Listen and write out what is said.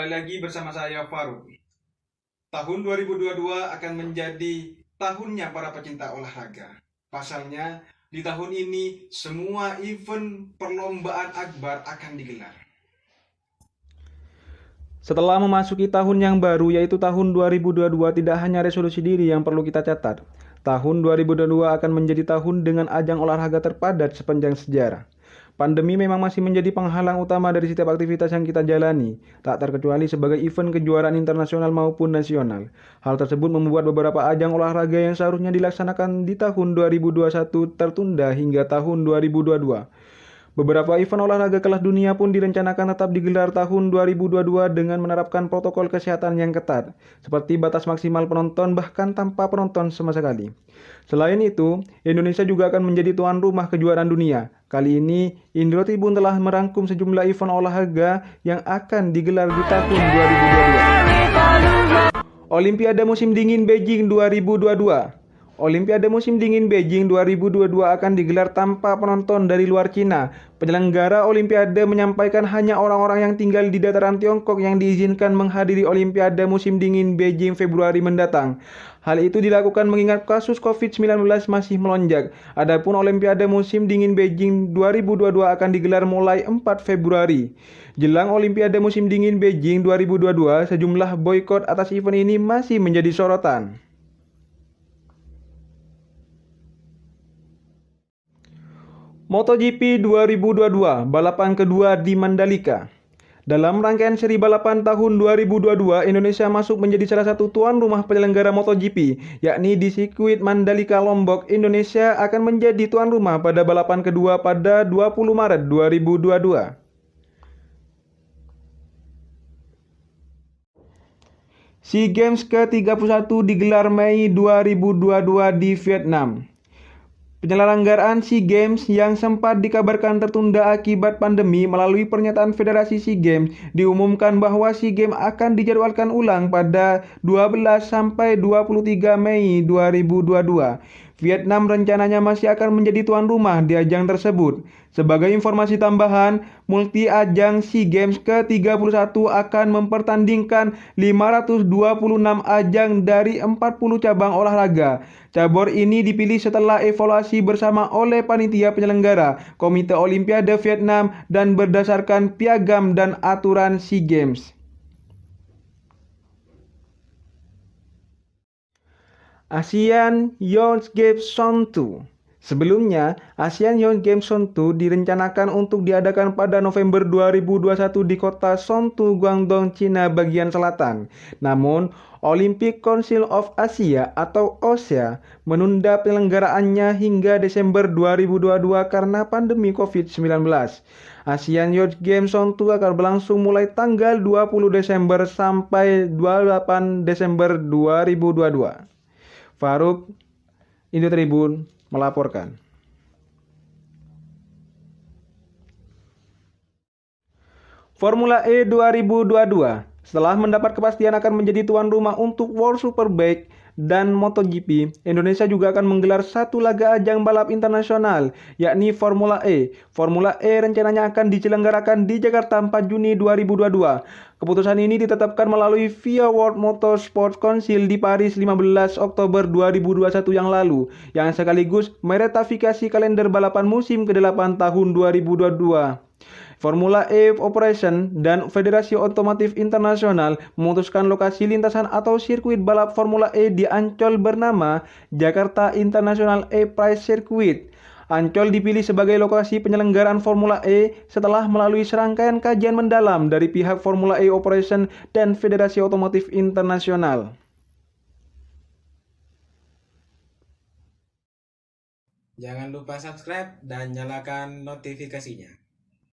Kembali lagi bersama saya Faruk. Tahun 2022 akan menjadi tahunnya para pecinta olahraga. Pasalnya, di tahun ini semua event perlombaan akbar akan digelar. Setelah memasuki tahun yang baru yaitu tahun 2022, tidak hanya resolusi diri yang perlu kita catat. Tahun 2022 akan menjadi tahun dengan ajang olahraga terpadat sepanjang sejarah. Pandemi memang masih menjadi penghalang utama dari setiap aktivitas yang kita jalani, tak terkecuali sebagai event kejuaraan internasional maupun nasional. Hal tersebut membuat beberapa ajang olahraga yang seharusnya dilaksanakan di tahun 2021 tertunda hingga tahun 2022. Beberapa event olahraga kelas dunia pun direncanakan tetap digelar tahun 2022 dengan menerapkan protokol kesehatan yang ketat, seperti batas maksimal penonton bahkan tanpa penonton sama sekali. Selain itu, Indonesia juga akan menjadi tuan rumah kejuaraan dunia. Kali ini, Indro Tribun telah merangkum sejumlah event olahraga yang akan digelar di tahun 2022. Olimpiade Musim Dingin Beijing 2022. Olimpiade Musim Dingin Beijing 2022 akan digelar tanpa penonton dari luar Cina. Penyelenggara Olimpiade menyampaikan hanya orang-orang yang tinggal di dataran Tiongkok yang diizinkan menghadiri Olimpiade Musim Dingin Beijing Februari mendatang. Hal itu dilakukan mengingat kasus COVID-19 masih melonjak. Adapun Olimpiade Musim Dingin Beijing 2022 akan digelar mulai 4 Februari. Jelang Olimpiade Musim Dingin Beijing 2022, sejumlah boikot atas event ini masih menjadi sorotan. MotoGP 2022, balapan kedua di Mandalika. Dalam rangkaian seri balapan tahun 2022, Indonesia masuk menjadi salah satu tuan rumah penyelenggara MotoGP, yakni di sirkuit Mandalika Lombok. Indonesia akan menjadi tuan rumah pada balapan kedua pada 20 Maret 2022. SEA Games ke-31 digelar Mei 2022 di Vietnam. Penyelenggaraan SEA Games yang sempat dikabarkan tertunda akibat pandemi, melalui pernyataan Federasi SEA Games diumumkan bahwa SEA Games akan dijadwalkan ulang pada 12 sampai 23 Mei 2022. Vietnam rencananya masih akan menjadi tuan rumah di ajang tersebut. Sebagai informasi tambahan, multi ajang SEA Games ke-31 akan mempertandingkan 526 ajang dari 40 cabang olahraga. Cabur ini dipilih setelah evaluasi bersama oleh panitia penyelenggara, Komite Olimpiade Vietnam, dan berdasarkan piagam dan aturan SEA Games. ASEAN Youth Games Zone 2. Sebelumnya, ASEAN Youth Games Zone 2 direncanakan untuk diadakan pada November 2021 di kota Zhongtu, Guangdong, Cina bagian selatan. Namun, Olympic Council of Asia atau OSA menunda penyelenggaraannya hingga Desember 2022 karena pandemi COVID-19. ASEAN Youth Games Zone 2 akan berlangsung mulai tanggal 20 Desember sampai 28 Desember 2022. Faruk, Indro Tribun, melaporkan. Formula E 2022. Setelah mendapat kepastian akan menjadi tuan rumah untuk World Superbike dan MotoGP, Indonesia juga akan menggelar satu laga ajang balap internasional, yakni Formula E. Formula E rencananya akan diselenggarakan di Jakarta 4 Juni 2022. Keputusan ini ditetapkan melalui via World Motorsport Council di Paris 15 Oktober 2021 yang lalu, yang sekaligus meratifikasi kalender balapan musim ke-8 tahun 2022. Formula E Operation dan Federasi Otomotif Internasional memutuskan lokasi lintasan atau sirkuit balap Formula E di Ancol bernama Jakarta International E-Prix Circuit. Ancol dipilih sebagai lokasi penyelenggaraan Formula E setelah melalui serangkaian kajian mendalam dari pihak Formula E Operation dan Federasi Otomotif Internasional. Jangan lupa subscribe dan nyalakan notifikasinya.